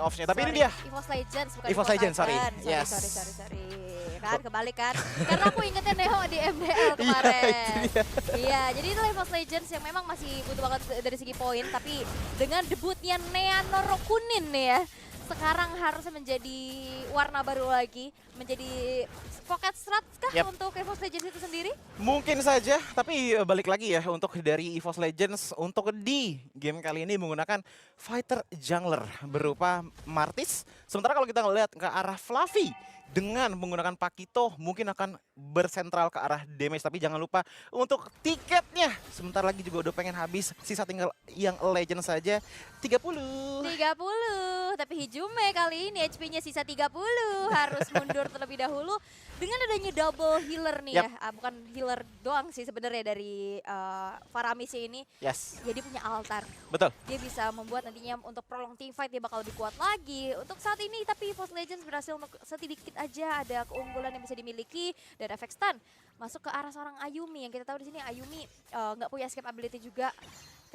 off-nya. Tapi ini dia. EVOS Legends bukan EVOS Legends, sorry. Yes. Sorry. Kan kebalik kan. Karena aku ingetnya Neo di MDL kemarin. Iya, jadi itu EVOS Legends yang memang masih butuh banget dari segi poin. Tapi dengan debutnya Nea Norokunin nih ya. Sekarang harusnya menjadi warna baru lagi. Menjadi pocket strats kah untuk EVOS Legends itu sendiri? Mungkin saja, tapi balik lagi ya untuk dari EVOS Legends untuk di game kali ini menggunakan fighter jungler berupa Martis. Sementara kalau kita ngelihat ke arah Fluffy dengan menggunakan Pakito mungkin akan bersentral ke arah damage, tapi jangan lupa untuk tiketnya sebentar lagi juga udah pengen habis, sisa tinggal yang Legend saja 30. Tapi Hijume kali ini HP-nya sisa 30, harus mundur terlebih dahulu dengan adanya double healer nih ya. Bukan healer doang sih sebenarnya dari Faramis ini. Yes. Jadi punya altar. Betul. Dia bisa membuat nantinya untuk prolong teamfight dia bakal lebih kuat lagi. Untuk saat ini tapi EVOS Legends berhasil untuk sedikit aja ada keunggulan yang bisa dimiliki dan efek stun masuk ke arah seorang Ayumi yang kita tahu di sini Ayumi nggak punya escape ability juga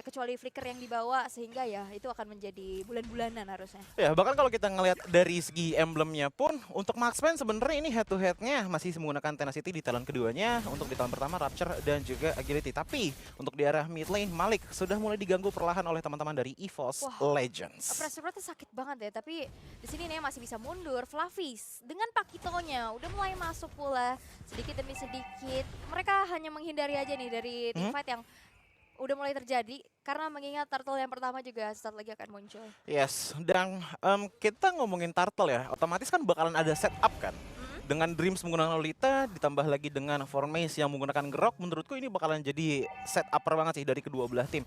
kecuali flicker yang dibawa, sehingga ya itu akan menjadi bulan-bulanan harusnya. Ya, bahkan kalau kita ngelihat dari segi emblemnya pun untuk Marksman sebenarnya ini head to headnya masih menggunakan Tenacity di talon keduanya, untuk di talon pertama Rapture dan juga Agility. Tapi untuk di arah mid lane Malik sudah mulai diganggu perlahan oleh teman-teman dari EVOS Legends. Pressure rate sakit banget ya, tapi di sini Nea masih bisa mundur. Fluffy dengan Pakitonya udah mulai masuk pula sedikit demi sedikit. Mereka hanya menghindari aja nih dari teamfight yang udah mulai terjadi karena mengingat turtle yang pertama juga saat lagi akan muncul. Yes, dan kita ngomongin turtle ya, otomatis kan bakalan ada setup kan. Dengan Dreams menggunakan Lolita ditambah lagi dengan Formase yang menggunakan Grok, menurutku ini bakalan jadi setup banget sih dari kedua belah tim.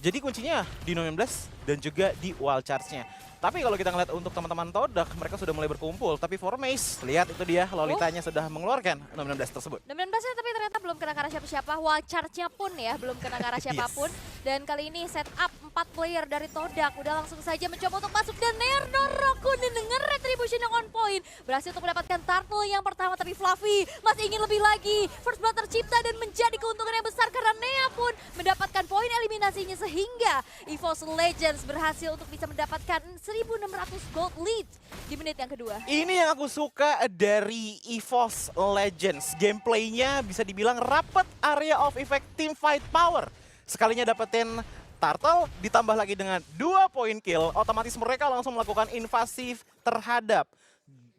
Jadi kuncinya di No 19 dan juga di wall charge-nya. Tapi kalau kita ngeliat untuk teman-teman Todak, mereka sudah mulai berkumpul. Tapi Formase, lihat itu dia Lolitanya sudah mengeluarkan No 19 tersebut. No 19-nya tapi ternyata belum kena ke arah siapa-siapa. Wall charge-nya pun ya belum kena ke arah siapapun. Dan kali ini setup 4 player dari Todak udah langsung saja mencoba untuk masuk. Dan Nea Norokunin dengan retribution yang on point berhasil untuk mendapatkan turtle yang pertama. Tapi Fluffy masih ingin lebih lagi. First blood tercipta dan menjadi keuntungan yang besar karena Nea pun mendapatkan poin eliminasinya, sehingga EVOS Legends berhasil untuk bisa mendapatkan 1.600 gold lead di menit yang kedua. Ini yang aku suka dari EVOS Legends. Gameplaynya bisa dibilang rapid area of effect teamfight power. Sekalinya dapetin turtle ditambah lagi dengan 2 poin kill, otomatis mereka langsung melakukan invasif terhadap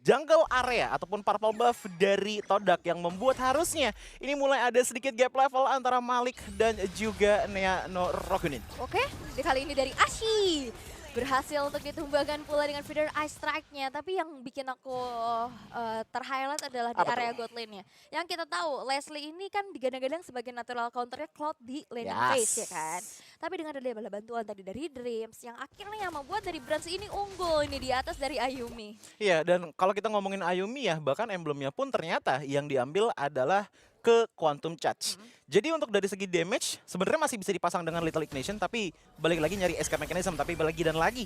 jungle area ataupun purple buff dari Todak yang membuat harusnya ini mulai ada sedikit gap level antara Malik dan juga Nea Norokunin. Oke, di kali ini dari Ashi berhasil untuk ditumbangkan pula dengan feeder ice strike-nya. Tapi yang bikin aku terhighlight adalah di area god lane-nya. Yang kita tahu Leslie ini kan digadang-gadang sebagai natural counter-nya Cloud di lane phase ya kan. Tapi dengan ada bala bantuan tadi dari Dreams yang akhirnya yang membuat dari Brands ini unggul ini di atas dari Ayumi. Iya, dan kalau kita ngomongin Ayumi ya, bahkan emblemnya pun ternyata yang diambil adalah ke Quantum Charge. Jadi untuk dari segi damage sebenarnya masih bisa dipasang dengan Little Ignition, tapi balik lagi nyari escape mechanism, tapi balik lagi dan lagi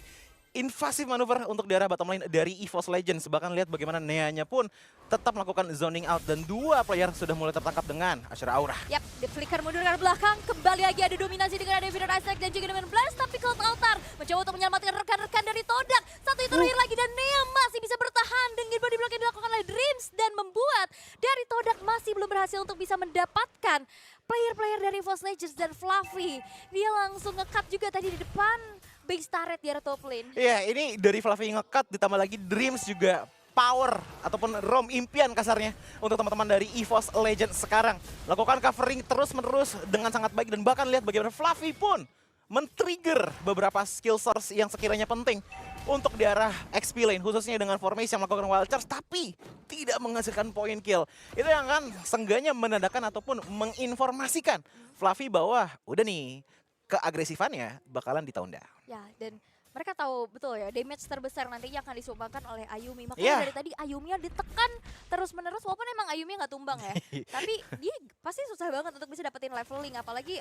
invasive manuver untuk di arah bottom lane dari EVOS Legends. Bahkan lihat bagaimana Nea-nya pun tetap melakukan zoning out dan 2 player sudah mulai tertangkap dengan Ashura Aura. Yap, di flicker mundur ke belakang, kembali lagi ada dominasi dengan ada Feeder Ice dan juga dengan Blast, tapi Cloud Altar mencoba untuk menyelamatkan rekan-rekan dari Todak. Satu itu terakhir lagi dan Nea masih bisa bertahan dengan body block yang dilakukan oleh Dreams dan membuat dari Todak masih belum berhasil untuk bisa mendapatkan player-player dari EVOS Legends dan Fluffy. Dia langsung nge-cut juga tadi di depan base turret di arah top lane. Iya, ini dari Fluffy nge-cut ditambah lagi Dreams juga power ataupun rom impian kasarnya untuk teman-teman dari EVOS Legends sekarang. Lakukan covering terus-menerus dengan sangat baik dan bahkan lihat bagaimana Fluffy pun men-trigger beberapa skill source yang sekiranya penting untuk di arah XP lane, khususnya dengan Formase yang melakukan wild charge tapi tidak menghasilkan poin kill. Itu yang kan seenggaknya menandakan ataupun menginformasikan Fluffy bahwa udah nih keagresifannya bakalan ditunda. Ya, dan mereka tahu betul ya damage terbesar nantinya akan disumbangkan oleh Ayumi. Makanya dari tadi Ayuminya ditekan terus-menerus walaupun emang Ayuminya nggak tumbang ya. Tapi dia pasti susah banget untuk bisa dapetin leveling. Apalagi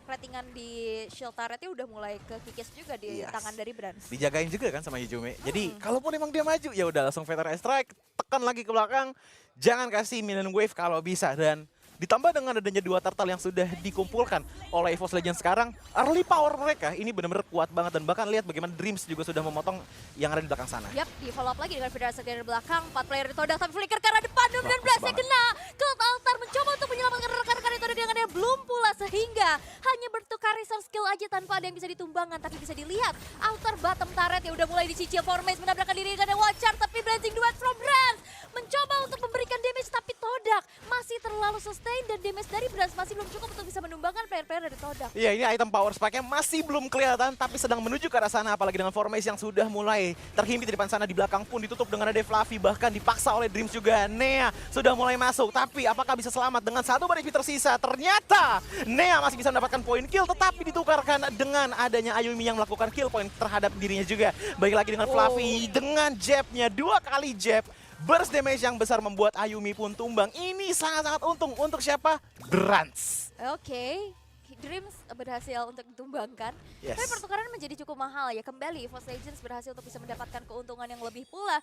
ratingan di shield turretnya udah mulai kekikis juga di tangan dari Brands. Dijagain juga kan sama Hijume. Jadi kalaupun emang dia maju ya udah langsung Feather Strike, tekan lagi ke belakang. Jangan kasih minion wave kalau bisa dan Ditambah dengan adanya 2 turtle yang sudah dikumpulkan oleh EVOS Legends sekarang, early power mereka ini benar-benar kuat banget. Dan bahkan lihat bagaimana Dreams juga sudah memotong yang ada di belakang sana. Yap, di follow up lagi dengan Federasi dari belakang. 4 player Todak tapi flicker ke arah depan. Dan blastnya kena. Cult Altar mencoba untuk menyelamatkan rekan-rekan itu dengan yang belum pula sehingga hanya bertukar resource skill aja tanpa ada yang bisa ditumbangkan. Tapi bisa dilihat Altar bottom turret ya udah mulai dicicil. Formase menabrakkan diri dengan Watcher tapi blazing duet from Brans mencoba untuk memberikan damage tapi Todak masih terlalu sustain dan damage dari Brans masih belum cukup untuk bisa menumbangkan player-player dari Todak. Iya, ini item power spike-nya masih belum kelihatan tapi sedang menuju ke arah sana, apalagi dengan formasi yang sudah mulai terhimpit di depan sana. Di belakang pun ditutup dengan ada Fluffy, bahkan dipaksa oleh Dreams juga. Nea sudah mulai masuk, tapi apakah bisa selamat dengan 1 bar HP tersisa? Ternyata Nea masih bisa mendapatkan poin kill, tetapi ditukarkan dengan adanya Ayumi yang melakukan kill point terhadap dirinya juga. Baik lagi dengan Fluffy dengan jabnya, 2 kali jab. Burst damage yang besar membuat Ayumi pun tumbang. Ini sangat-sangat untung untuk siapa? Brans. Oke. Dreams berhasil untuk ditumbangkan. Yes. Tapi pertukaran menjadi cukup mahal ya. Kembali EVOS Legends berhasil untuk bisa mendapatkan keuntungan yang lebih pula.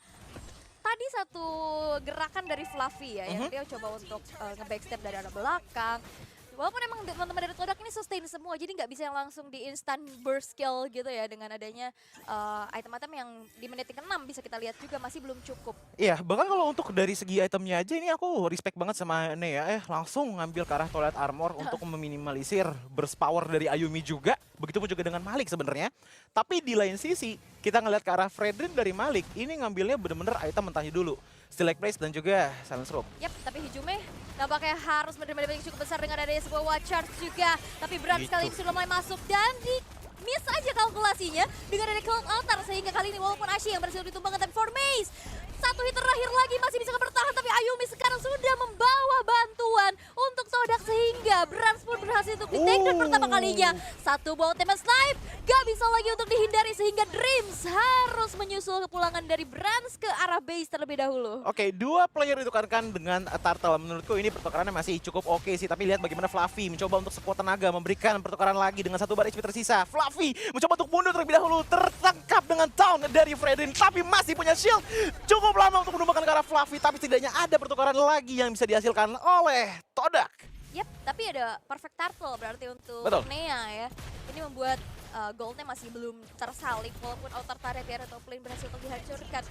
Tadi satu gerakan dari Fluffy ya, yang dia coba untuk nge-backstep dari arah belakang. Walaupun emang teman-teman dari Todak ini sustain semua, jadi nggak bisa yang langsung di instant burst kill gitu ya, dengan adanya item-item yang di menit ke-6 bisa kita lihat juga masih belum cukup. Iya, bahkan kalau untuk dari segi itemnya aja ini aku respect banget sama Nea, langsung ngambil ke arah Twilight Armor untuk meminimalisir burst power dari Ayumi juga. Begitupun juga dengan Malik sebenarnya. Tapi di lain sisi, kita ngeliat ke arah Fredrin dari Malik, ini ngambilnya bener-bener item mentahnya dulu. Select Place dan juga Silence Rope. Yap, tapi Hijume nampaknya harus menerima damage yang cukup besar dengan adanya sebuah watch charge juga. Tapi Brans kali ini sudah mulai masuk dan di miss aja kalkulasinya dengan ada Cult Altar. Sehingga kali ini walaupun Ashi yang berhasil ditumbangkan, tapi Formase 1 hit terakhir lagi masih bisa bertahan. Tapi Ayumi sekarang sudah membawa bantuan untuk Todak sehingga Brans pun berhasil untuk di-take down pertama kalinya. 1 ball tema snipe, gak bisa lagi untuk dihindari sehingga Dreams harus menyusul kepulangan dari Brans ke arah base terlebih dahulu. Oke, 2 player ditukarkan dengan Turtle. Menurutku ini pertukarannya masih cukup oke sih. Tapi lihat bagaimana Fluffy mencoba untuk sekuat tenaga memberikan pertukaran lagi dengan 1 bar HP tersisa. Fluffy mencoba untuk mundur terlebih dahulu, tertangkap dengan Taunt dari Fredrin. Tapi masih punya shield. Cukup lama untuk menumbangkan ke arah Fluffy. Tapi setidaknya ada pertukaran lagi yang bisa dihasilkan oleh Todak. Yap, tapi ada perfect turtle berarti untuk Betul. Nea ya. Ini membuat goldnya masih belum tersalip walaupun outer turret ya atau plane berhasil untuk dihancurkan.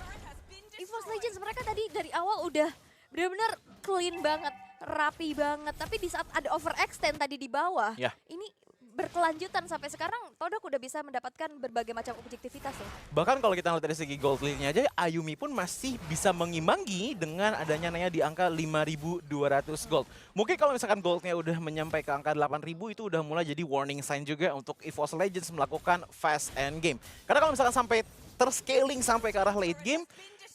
EVOS Legends mereka tadi dari awal udah benar-benar clean banget, rapi banget. Tapi di saat ada overextend tadi di bawah, Ya. ini berkelanjutan sampai sekarang Todak udah bisa mendapatkan berbagai macam objektivitas ya. Bahkan kalau kita lihat dari segi gold lead-nya aja, Ayumi pun masih bisa mengimbangi dengan adanya Nea di angka 5.200 gold. Mungkin kalau misalkan goldnya udah menyampai ke angka 8.000 itu udah mulai jadi warning sign juga untuk EVOS Legends melakukan fast end game. Karena kalau misalkan sampai terscaling sampai ke arah late game,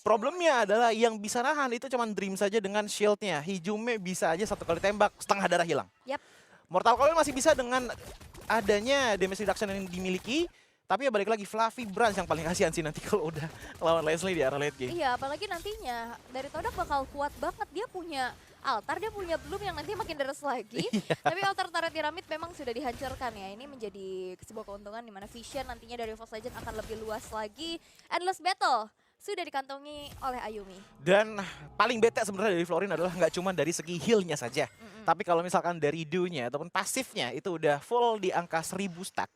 problemnya adalah yang bisa nahan itu cuma Dream saja dengan shieldnya. Hijume bisa aja 1 kali tembak, setengah darah hilang. Yap. Mortal Coil masih bisa dengan adanya damage reduction yang dimiliki. Tapi ya balik lagi, Fluffy Brans yang paling kasihan sih nanti kalau udah lawan Leslie di arah late game. Iya, apalagi nantinya dari Todak bakal kuat banget. Dia punya altar, dia punya Bloom yang nanti makin deres lagi. Tapi altar turret piramid memang sudah dihancurkan ya. Ini menjadi sebuah keuntungan di mana vision nantinya dari EVOS Legends akan lebih luas lagi. Endless Battle sudah dikantongi oleh Ayumi. Dan paling bete sebenarnya dari Florin adalah nggak cuma dari segi heal-nya saja. Tapi kalau misalkan dari do-nya ataupun pasifnya itu udah full di angka 1000 stack,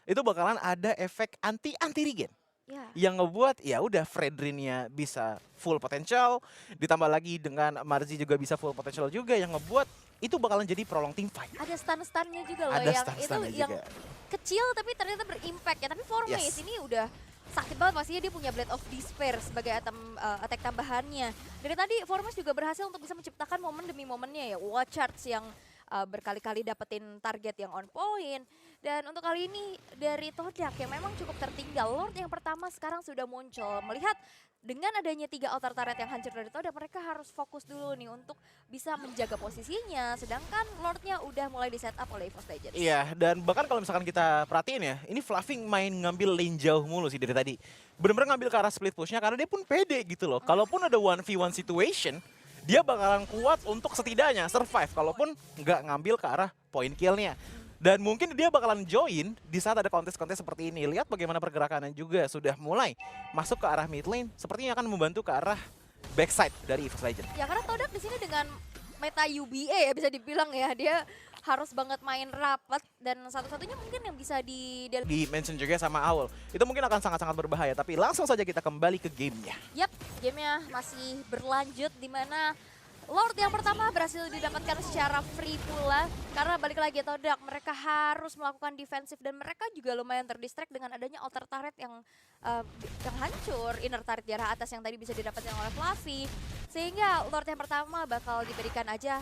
itu bakalan ada efek anti-regen. Ya. Yang ngebuat ya udah Fredrinnya bisa full potential, ditambah lagi dengan Marzi juga bisa full potential juga, yang ngebuat itu bakalan jadi prolong team fight. Ada stun-stunnya juga loh, Ada yang stun-stunnya itu yang juga. kecil tapi ternyata berimpact ya. Tapi Formase Yes. ini udah sakit banget, pastinya dia punya Blade of Despair sebagai attack tambahannya. Dari tadi Formase juga berhasil untuk bisa menciptakan momen demi momennya ya. Watch charge yang berkali-kali dapetin target yang on point. Dan untuk kali ini dari Todak yang memang cukup tertinggal, Lord yang pertama sekarang sudah muncul. Melihat dengan adanya 3 outer turret yang hancur dari Todak, mereka harus fokus dulu nih untuk bisa menjaga posisinya. Sedangkan Lordnya udah mulai di setup oleh EVOS Legends. Iya, dan bahkan kalau misalkan kita perhatiin ya, ini Fluffy main ngambil lane jauh mulu sih dari tadi. Bener-bener ngambil ke arah split pushnya karena dia pun pede gitu loh. Kalaupun ada 1v1 situation, dia bakalan kuat untuk setidaknya survive. Kalaupun nggak ngambil ke arah point kill-nya. Dan mungkin dia bakalan join di saat ada kontes-kontes seperti ini. Lihat bagaimana pergerakannya juga sudah mulai masuk ke arah mid lane. Sepertinya akan membantu ke arah backside dari EVOS Legends. Ya karena Todak di sini dengan meta UBA ya bisa dibilang ya. Dia harus banget main rapat dan satu-satunya mungkin yang bisa Di mention juga sama Owl. Itu mungkin akan sangat-sangat berbahaya, tapi langsung saja kita kembali ke gamenya. Yap, gamenya masih berlanjut di mana Lord yang pertama berhasil didapatkan secara free pula. Karena balik lagi Todak, mereka harus melakukan defensif dan mereka juga lumayan terdistract dengan adanya altar turret yang hancur. Inner turret di arah atas yang tadi bisa didapatkan oleh Fluffy. Sehingga Lord yang pertama bakal diberikan aja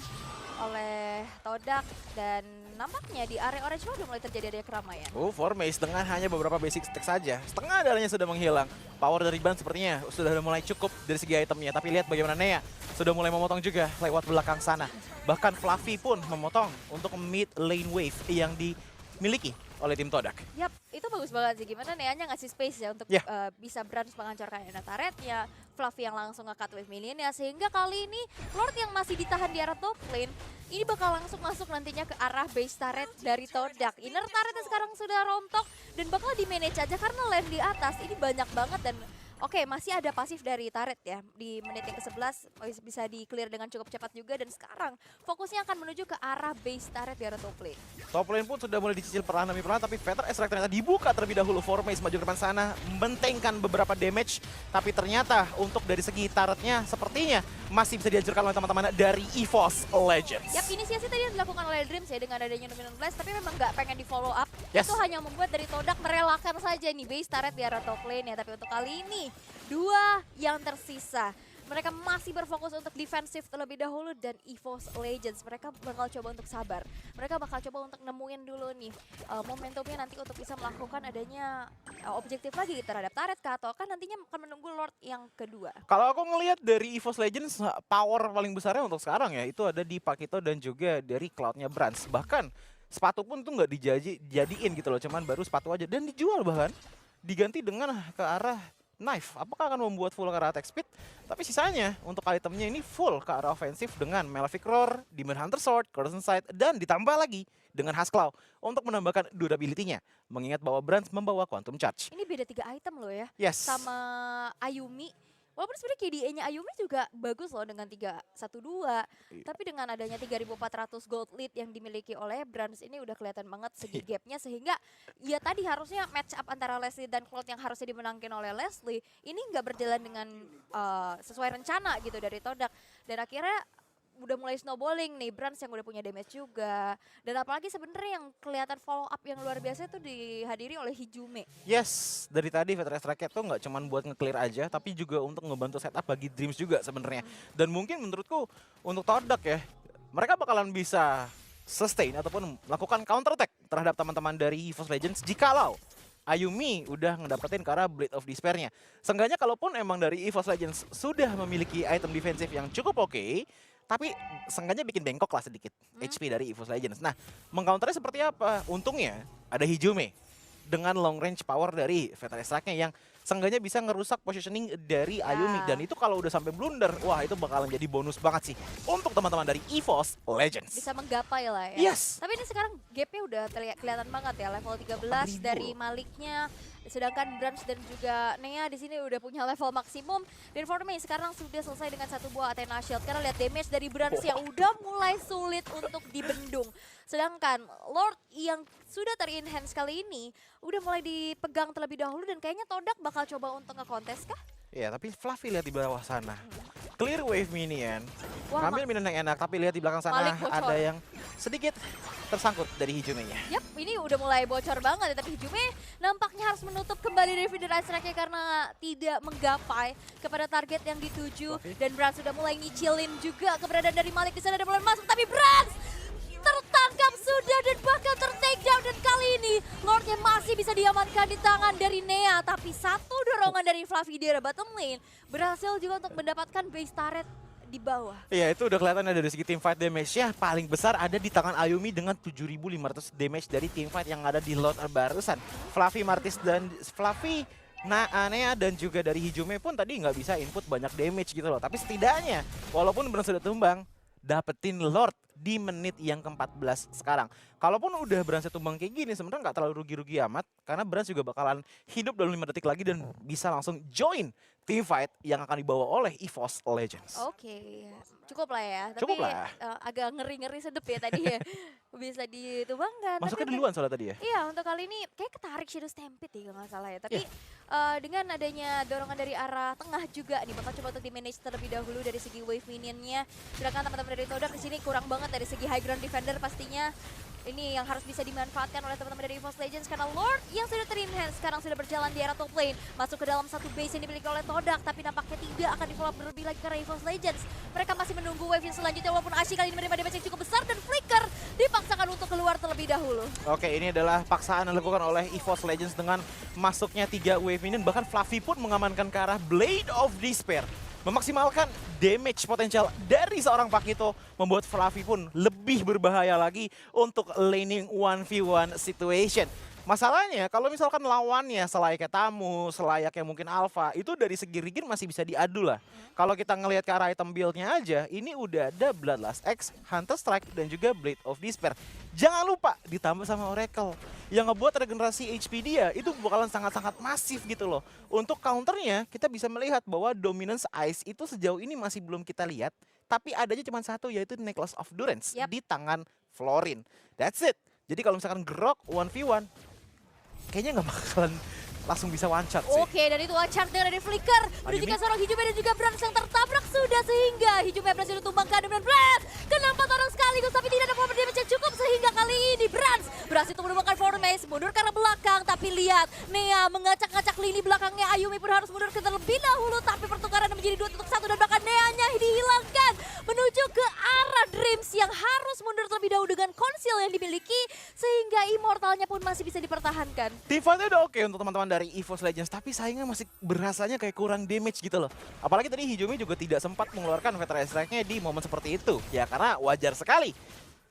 oleh Todak dan nampaknya di area orange udah mulai terjadi keramaian. Formase dengan hanya beberapa basic stack saja. Setengah darahnya sudah menghilang. Power dari Ban sepertinya sudah mulai cukup dari segi itemnya. Tapi lihat bagaimana Nea sudah mulai memotong juga lewat belakang sana. Bahkan Fluffy pun memotong untuk mid lane wave yang dimiliki oleh tim Todak. Yap, itu bagus banget sih. Gimana Neanya ngasih space ya untuk bisa berani menghancurkan inner turretnya. Fluffy yang langsung nge-cut wave minionnya. Sehingga kali ini Lord yang masih ditahan di arah top lane, ini bakal langsung masuk nantinya ke arah base turret dari Todak. Inner turretnya sekarang sudah rontok dan bakal di-manage aja karena lane di atas ini banyak banget dan oke, masih ada pasif dari turret ya. Di menit yang ke-11 bisa di-clear dengan cukup cepat juga. Dan sekarang fokusnya akan menuju ke arah base turret di arah top lane. Top lane pun sudah mulai dicicil perlahan demi perlahan. Tapi Veteran Extract ternyata dibuka terlebih dahulu. Formase maju ke depan sana, membentengkan beberapa damage. Tapi ternyata untuk dari segi turretnya sepertinya masih bisa dihancurkan oleh teman-teman dari EVOS Legends. Yap, inisiasi tadi yang dilakukan oleh Dreams ya dengan adanya Luminous Blast. Tapi memang nggak pengen di-follow up. Yes. Itu hanya membuat dari Todak merelakan saja nih base turret di arah top lane ya. Tapi untuk kali ini, dua yang tersisa. Mereka masih berfokus untuk defensif terlebih dahulu dan EVOS Legends. Mereka bakal coba untuk sabar. Mereka bakal coba untuk nemuin dulu nih momentumnya nanti untuk bisa melakukan adanya objektif lagi terhadap turret kah atau kan nantinya akan menunggu Lord yang kedua. Kalau aku ngelihat dari EVOS Legends, power paling besarnya untuk sekarang ya itu ada di Pakito dan juga dari Cloud-nya Brands. Bahkan sepatu pun tuh nggak dijadiin gitu loh, cuman baru sepatu aja dan dijual bahkan diganti dengan ke arah knife. Apakah akan membuat full ke arah attack speed? Tapi sisanya untuk itemnya ini full ke arah ofensif dengan Malefic Roar, Demon Hunter Sword, Crimson Sight, dan ditambah lagi dengan Husk Claw untuk menambahkan durability-nya. Mengingat bahwa Brands membawa Quantum Charge. Ini beda 3 item loh ya. Yes. Sama Ayumi. Walaupun sebenarnya KDA-nya Ayumi juga bagus loh dengan 3-1-2. Tapi dengan adanya 3.400 gold lead yang dimiliki oleh Brands ini udah kelihatan banget segi gapnya. Sehingga ya tadi harusnya match up antara Leslie dan Cloud yang harusnya dimenangkan oleh Leslie. Ini nggak berjalan dengan sesuai rencana gitu dari Todak. Dan akhirnya udah mulai snowballing nih, Brands yang udah punya damage juga. Dan apalagi sebenarnya yang kelihatan follow up yang luar biasa itu dihadiri oleh Hijume. Yes, dari tadi Veteran Strike tuh nggak cuma buat nge-clear aja, tapi juga untuk ngebantu setup bagi Dreams juga sebenarnya. Dan mungkin menurutku untuk Todak ya, mereka bakalan bisa sustain ataupun melakukan counter attack terhadap teman-teman dari EVOS Legends jikalau Ayumi udah ngedapetin ke arah Blade of Despair-nya. Seenggaknya kalaupun emang dari EVOS Legends sudah memiliki item defensif yang cukup oke, tapi seenggaknya bikin bengkok lah sedikit HP dari EVOS Legends. Nah, mengcounternya seperti apa? Untungnya ada Hijume dengan long range power dari Veteran Strike-nya yang seenggaknya bisa ngerusak positioning dari Ayumi. Dan itu kalau udah sampai blunder, wah itu bakalan jadi bonus banget sih untuk teman-teman dari EVOS Legends. Bisa menggapai lah ya. Yes. Tapi ini sekarang gapnya udah kelihatan banget ya, level 13 dari Maliknya. Sedangkan Brands dan juga Nea di sini udah punya level maksimum. Dan Formase sekarang sudah selesai dengan satu buah Athena Shield. Karena lihat damage dari Brands yang udah mulai sulit untuk dibendung. Sedangkan Lord yang sudah ter-enhance kali ini udah mulai dipegang terlebih dahulu dan kayaknya Todak bakal coba untuk nge-contest kah? Ya, tapi Fluffy lihat di bawah sana. Clear wave minion. Wah, Ngambil minion yang enak, tapi lihat di belakang sana Malik bocor. ada yang sedikit tersangkut dari Hijume-nya. Yap, ini udah mulai bocor banget ya, tapi Hijume nampaknya harus menutup kembali dari Federal Strike karena tidak menggapai kepada target yang dituju. Dan Brands sudah mulai nyicilin juga keberadaan dari Malik di sana dan mulai masuk, tapi Brands tertangkap sudah dan bahkan ter-takedown dan kali ini Lordnya masih bisa diamankan di tangan dari Nea. Tapi satu dorongan dari Fluffy di arah bottom lane berhasil juga untuk mendapatkan base turret di bawah. Iya, itu udah kelihatan dari segi teamfight damage-nya paling besar ada di tangan Ayumi dengan 7.500 damage dari teamfight yang ada di Lord barusan. Fluffy, Martis, dan Fluffy, Nea dan juga dari Hijume pun tadi nggak bisa input banyak damage gitu loh. Tapi setidaknya walaupun benar sudah tumbang, dapetin Lord di menit yang ke-14 sekarang. Kalaupun udah Brands tumbang kayak gini sebenarnya nggak terlalu rugi-rugi amat karena Brands juga bakalan hidup dalam 5 detik lagi dan bisa langsung join teamfight yang akan dibawa oleh EVOS Legends. Oke, cukup lah ya. Tapi Cukup lah. agak ngeri-ngeri sedep ya tadi ya. Bisa ditumbangkan. Masuknya tapi duluan soalnya tadi ya. iya, untuk kali ini kayak ketarik Shadow Stampede ya kalau nggak salah ya. Tapi dengan adanya dorongan dari arah tengah juga nih bakal coba untuk di-manage terlebih dahulu dari segi wave minionnya. Sedangkan teman-teman dari Todak di sini kurang banget dari segi high ground defender pastinya. Ini yang harus bisa dimanfaatkan oleh teman-teman dari EVOS Legends karena Lord yang sudah ter-enhance sekarang sudah berjalan di area top lane. Masuk ke dalam satu base yang dimiliki oleh Todak tapi nampaknya tidak akan di-follow up berlebih lagi karena EVOS Legends. Mereka masih menunggu wave yang selanjutnya walaupun Ashi kali ini menerima damage yang cukup besar dan Flicker dipaksakan untuk keluar terlebih dahulu. Oke, ini adalah paksaan yang dilakukan oleh EVOS Legends dengan masuknya 3 wave minion. Bahkan Fluffy pun mengamankan ke arah Blade of Despair. Memaksimalkan damage potensial dari seorang Pakito membuat Fluffy pun lebih berbahaya lagi untuk laning 1v1 situation. Masalahnya kalau misalkan lawannya selayaknya Tamu, selayaknya mungkin Alpha, itu dari segi Rigin masih bisa diadu lah. Kalau kita ngelihat ke arah item build-nya aja, ini udah ada Bloodlust X, Hunter Strike, dan juga Blade of Despair. Jangan lupa ditambah sama Oracle. Yang ngebuat regenerasi HP dia itu bakalan sangat-sangat masif gitu loh. Untuk counternya kita bisa melihat bahwa Dominance Ice itu sejauh ini masih belum kita lihat. Tapi adanya cuma satu yaitu Necklace of Durance di tangan Florin. That's it. Jadi kalau misalkan Grok 1v1, kayaknya nggak bakalan langsung bisa one shot sih. Oke, dan itu one shot dari Flicker. Menunjukkan seorang Hijume dan juga Brans yang tertabrak sudah sehingga Hijume berhasil ditumbangkan dengan Brans. Kena 4 orang sekaligus tapi tidak ada power damage yang cukup sehingga kali ini Brans berhasil untuk menumbangkan Formace. Mundur ke arah belakang tapi lihat Nea mengacak-ngacak lini belakangnya. Ayumi pun harus mundur ke terlebih dahulu tapi pertukaran menjadi 2 untuk 1 dan bahkan Neanya dihilangkan. Menuju ke arah Dreams yang harus mundur terlebih dahulu dengan konsil yang dimiliki sehingga Immortalnya pun masih bisa dipertahankan. Teamfightnya udah oke untuk teman-teman dari EVOS Legends, tapi sayangnya masih berasanya kayak kurang damage gitu loh. Apalagi tadi Hijumi juga tidak sempat mengeluarkan Veteran Strike-nya di momen seperti itu. Ya karena wajar sekali.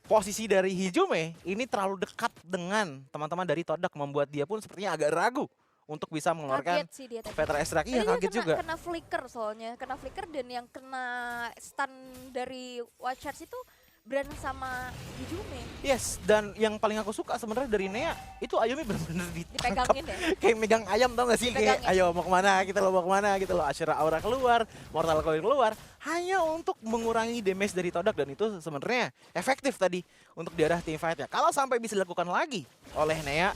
Posisi dari Hijume ini terlalu dekat dengan teman-teman dari Todak membuat dia pun sepertinya agak ragu untuk bisa mengeluarkan Veteran Strike. Iya kaget juga. Kena flicker soalnya, kena flicker dan yang kena stun dari White Shards itu Brand sama Hijume. Yes, dan yang paling aku suka sebenarnya dari Nea itu Ayumi benar-benar ditangkap. Dipegangin ya? Kayak megang ayam tau gak sih? Kayak ayo mau kemana kita lo mau kemana gitu loh. Ashura Aura keluar, Mortal Coil keluar. Hanya untuk mengurangi damage dari Todak dan itu sebenarnya efektif tadi untuk di arah teamfight-nya. Kalau sampai bisa dilakukan lagi oleh Nea,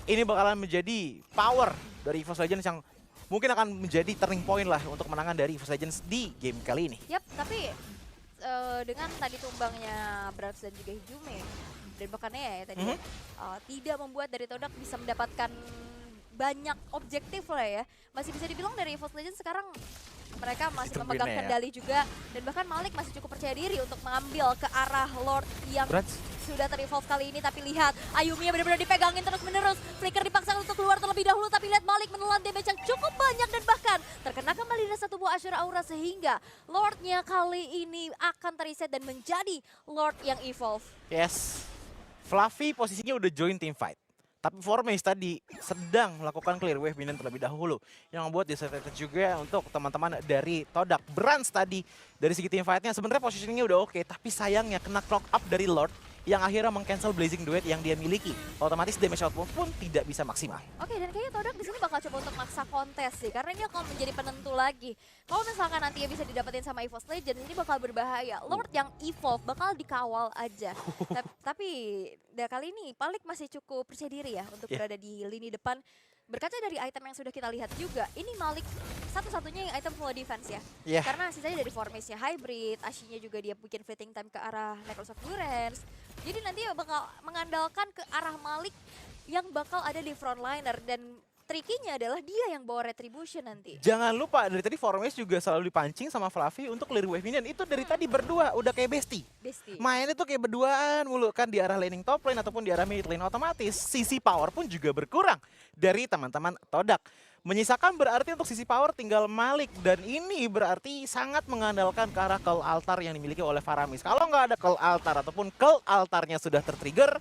ini bakalan menjadi power dari EVOS Legends yang mungkin akan menjadi turning point lah untuk kemenangan dari EVOS Legends di game kali ini. Yap, tapi dengan tadi tumbangnya Brats dan juga Hijume dan bahkan ya tadi tidak membuat dari Todak bisa mendapatkan banyak objektif lah ya. Masih bisa dibilang dari EVOS Legends sekarang mereka masih memegang kendali juga dan bahkan Malik masih cukup percaya diri untuk mengambil ke arah Lord yang sudah ter-evolve kali ini. Tapi lihat Ayumi yang benar-benar dipegangin terus-menerus. Flicker dipaksakan untuk keluar terlebih dahulu tapi lihat Malik menelan damage yang cukup banyak dan bahkan terkena kembali dengan satu buah Ashura Aura sehingga Lordnya kali ini akan reset dan menjadi Lord yang evolve. Yes, Fluffy posisinya udah join team fight. Tapi Formace tadi sedang melakukan clear wave minion terlebih dahulu. Yang membuat disadvantage juga untuk teman-teman dari Todak. Brans tadi dari segi team fight-nya sebenarnya positioningnya udah oke. Tapi sayangnya kena clock up dari Lord yang akhirnya meng-cancel Blazing Duet yang dia miliki. Otomatis damage output pun tidak bisa maksimal. Oke, dan kayaknya Todak di sini bakal coba untuk maksa kontes sih. Karena ini akan menjadi penentu lagi. Kalau misalkan nantinya bisa didapetin sama EVOS Legends, ini bakal berbahaya. Lord yang evolve bakal dikawal aja. Tapi kali ini Palik masih cukup percaya diri ya untuk berada di lini depan. Berkaca dari item yang sudah kita lihat juga, ini Malik satu-satunya yang item full defense ya. Karena sisanya dari Formace-nya hybrid, Ashinya juga dia bikin fleeting time ke arah Necklace of Durance. Jadi nanti bakal mengandalkan ke arah Malik yang bakal ada di frontliner dan trikinya adalah dia yang bawa retribution nanti. Jangan lupa dari tadi Formace juga selalu dipancing sama Fluffy untuk clear wave minion. Itu dari tadi berdua udah kayak bestie. Mainnya tuh kayak berduaan mulu kan di arah laning top lane ataupun di arah mid lane. Otomatis sisi power pun juga berkurang dari teman-teman Todak. Menyisakan berarti untuk sisi power tinggal Malik dan ini berarti sangat mengandalkan ke arah Cult Altar yang dimiliki oleh Faramis. Kalau nggak ada Cult Altar ataupun Cult Altarnya sudah tertrigger,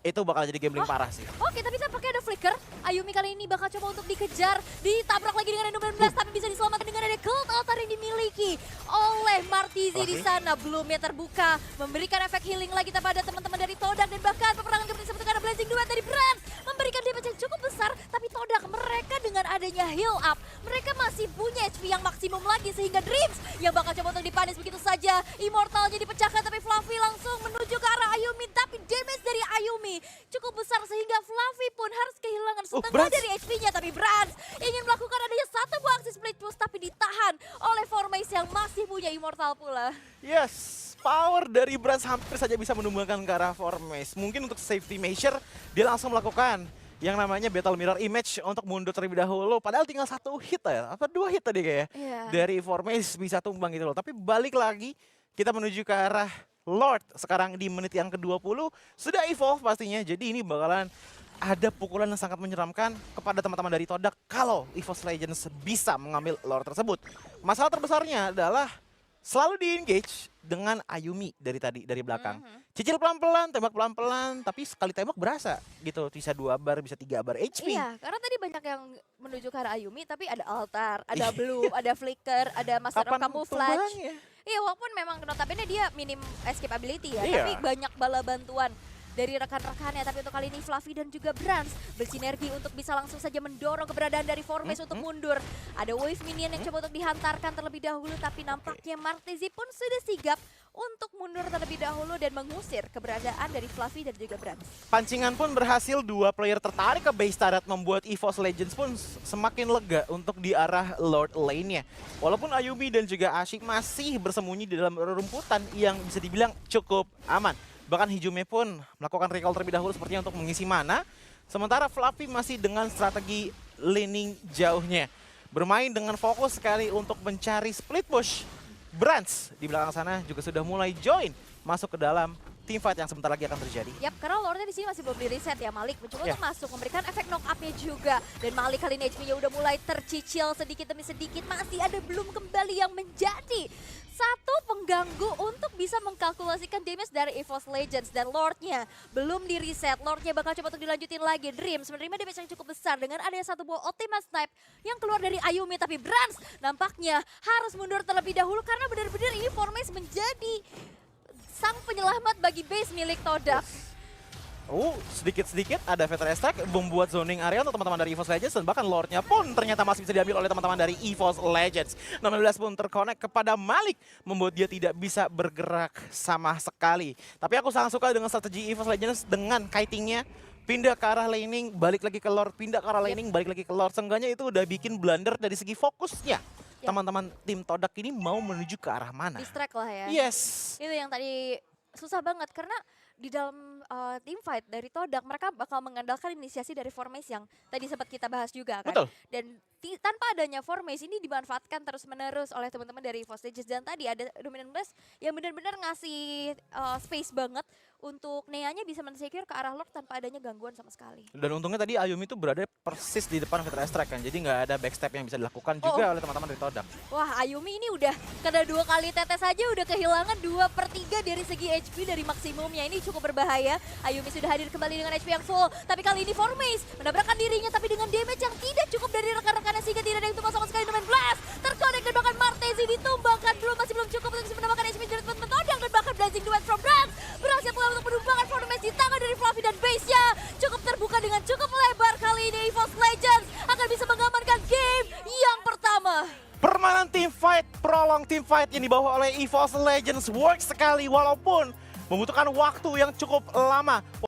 itu bakal jadi gambling parah sih. Oke, tapi tampaknya ada flicker. Ayumi kali ini bakal coba untuk dikejar. Ditabrak lagi dengan Random Blast, tapi bisa diselamatkan dengan ada Cult Altar yang dimiliki oleh Martizi di sana. Bloomnya terbuka, memberikan efek healing lagi kepada teman-teman dari Todak. Dan bahkan peperangan kemudian disebutkan ada Blazing Duet dari Brand. Memberikan damage yang cukup besar, tapi Todak mereka dengan adanya heal up, mereka masih punya HP yang maksimum lagi sehingga Dreams yang bakal coba untuk dipanis begitu saja. Immortalnya dipecahkan tapi Fluffy langsung menuju ke arah Ayumi, tapi damage dari Ayumi cukup besar sehingga Fluffy pun harus kehilangan setengah Brans. dari HP-nya. Tapi Brans ingin melakukan adanya satu buah aksi split push tapi ditahan oleh Formase yang masih punya Immortal pula. Yes, power dari Brans hampir saja bisa menumbangkan ke arah Formase. Mungkin untuk safety measure, dia langsung melakukan yang namanya Battle Mirror Image untuk mundur terlebih dahulu. Padahal tinggal 1 hit ya, apa 2 hit tadi kayaknya. Iya. Dari Formase bisa tumbang gitu loh. Tapi balik lagi, kita menuju ke arah Lord. Sekarang di menit yang ke-20, sudah evolve pastinya. Jadi ini bakalan ada pukulan yang sangat menyeramkan kepada teman-teman dari Todak kalau EVOS Legends bisa mengambil Lord tersebut. Masalah terbesarnya adalah selalu di-engage dengan Ayumi dari belakang. Cicil pelan-pelan, tembak pelan-pelan, tapi sekali tembak berasa gitu. Bisa 2 bar, bisa 3 bar HP. Iya, karena tadi banyak yang menuju ke arah Ayumi, tapi ada altar, ada bloom, ada flicker, ada master of Kapan camouflage. tumbangnya? Iya, walaupun memang notabene dia minim escape ability ya, Iya. tapi banyak bala bantuan dari rekan-rekannya. Tapi untuk kali ini Fluffy dan juga Brans bersinergi untuk bisa langsung saja mendorong keberadaan dari Formase untuk mundur. Ada wave minion yang coba untuk dihantarkan terlebih dahulu, tapi nampaknya Martezi pun sudah sigap untuk mundur terlebih dahulu dan mengusir keberadaan dari Fluffy dan juga Brans. Pancingan pun berhasil, 2 player tertarik ke base turret, membuat EVOS Legends pun semakin lega untuk di arah Lord lane-nya. Walaupun Ayumi dan juga Asik masih bersembunyi di dalam rumputan yang bisa dibilang cukup aman. Bahkan Hijume pun melakukan recall terlebih dahulu sepertinya untuk mengisi mana. Sementara Fluffy masih dengan strategi laning jauhnya. Bermain dengan fokus sekali untuk mencari split push. Brans di belakang sana juga sudah mulai join masuk ke dalam teamfight yang sebentar lagi akan terjadi. Yap, karena Lordnya di sini masih belum di reset ya. Malik mencoba Ya. untuk masuk, memberikan efek knock up-nya juga. Dan Malik kali ini HP-nya udah mulai tercicil sedikit demi sedikit. Masih ada belum kembali yang menjadi satu pengganggu untuk bisa mengkalkulasikan damage dari EVOS Legends. Dan Lordnya belum di reset. Lordnya bakal coba untuk dilanjutin lagi. Dreams menerima damage yang cukup besar dengan adanya satu buah ultimate snipe yang keluar dari Ayumi. Tapi Brans nampaknya harus mundur terlebih dahulu karena benar-benar ini Formase menjadi sang penyelamat bagi base milik Todak. Sedikit-sedikit ada Veteran Stack membuat zoning area untuk teman-teman dari EVOS Legends, dan bahkan Lordnya pun ternyata masih bisa diambil oleh teman-teman dari EVOS Legends. 16 pun terkonek kepada Malik, membuat dia tidak bisa bergerak sama sekali. Tapi aku sangat suka dengan strategi EVOS Legends dengan kitingnya. Pindah ke arah laning, balik lagi ke Lord, pindah ke arah laning, balik lagi ke Lord. Seenggaknya itu udah bikin blunder dari segi fokusnya. Teman-teman tim Todak ini mau menuju ke arah mana? Distract lah ya. Yes. Itu yang tadi susah banget karena di dalam team fight dari Todak mereka bakal mengandalkan inisiasi dari Formase yang tadi sempat kita bahas juga kan. Betul. Dan tanpa adanya Formase ini dimanfaatkan terus-menerus oleh teman-teman dari EVOS Legends. Dan tadi ada Dominant Blast yang benar-benar ngasih space banget untuk Neanya bisa men-secure ke arah Lord tanpa adanya gangguan sama sekali. Dan untungnya tadi Ayumi itu berada persis di depan Veteran Strike kan, jadi nggak ada backstep yang bisa dilakukan juga oleh teman-teman dari Todak. Wah, Ayumi ini udah kena 2 kali tetes aja udah kehilangan 2/3 dari segi HP dari maksimumnya. Ini cukup berbahaya. Ayumi sudah hadir kembali dengan HP yang full, tapi kali ini Formase menabrakkan dirinya tapi dengan damage yang tidak cukup dari rekan-rekannya sehingga tidak ada yang tumbang sama sekali. Domain Blast terkonek dan bahkan Martezi ditumbangkan, masih belum cukup untuk bisa menambahkan HP dari teman-teman Todak. Dan bahkan Blazing Duet from Brans berhasil pula untuk menumbangkan Formase di tangan dari Fluffy, dan base-nya cukup terbuka dengan cukup lebar. Kali ini EVOS Legends akan bisa mengamankan game yang pertama. Permainan team fight, prolong team fight yang dibawa oleh EVOS Legends works sekali walaupun membutuhkan waktu yang cukup lama.